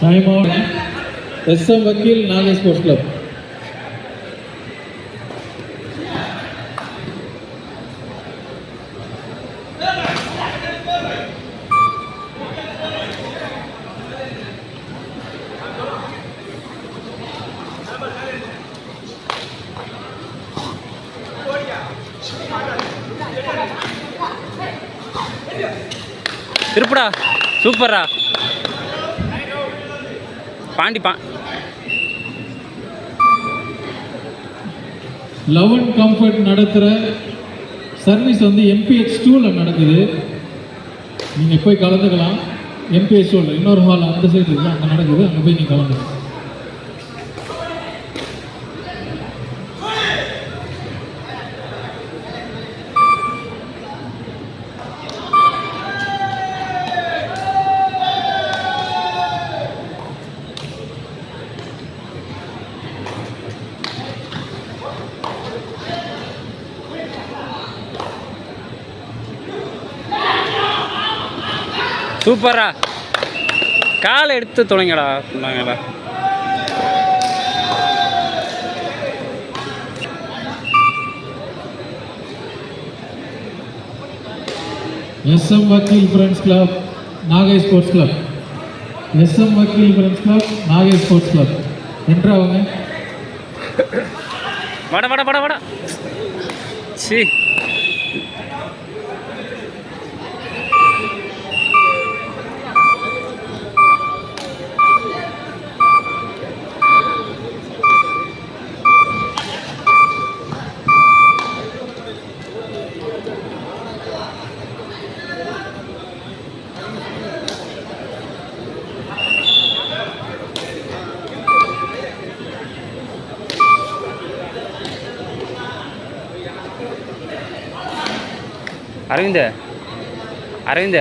Time out. SM வக்கீல் Nagai sports club. திருப்புடா, சூப்பரா பாண்டி லவ் அண்ட் கம்ஃபர்ட் நடத்துகிற சர்வீஸ் வந்து எம்பிஹெச் 2ல நடக்குது. நீங்கள் போய் கலந்துக்கலாம். எம்பிஹெச் 2ல இன்னொரு ஹால் அந்த சைடு இருக்குது, அங்கே நடக்குது. அங்கே போய் நீங்கள் கலந்துக்கலாம். சூப்பரா காலை எடுத்து தொலைங்கடா சொன்னாங்களா. SM Vakeel friends club Nagai sports club. SM Vakeel friends club Nagai sports club என்றவங்க வட வட வட வட சி அரவிந்த்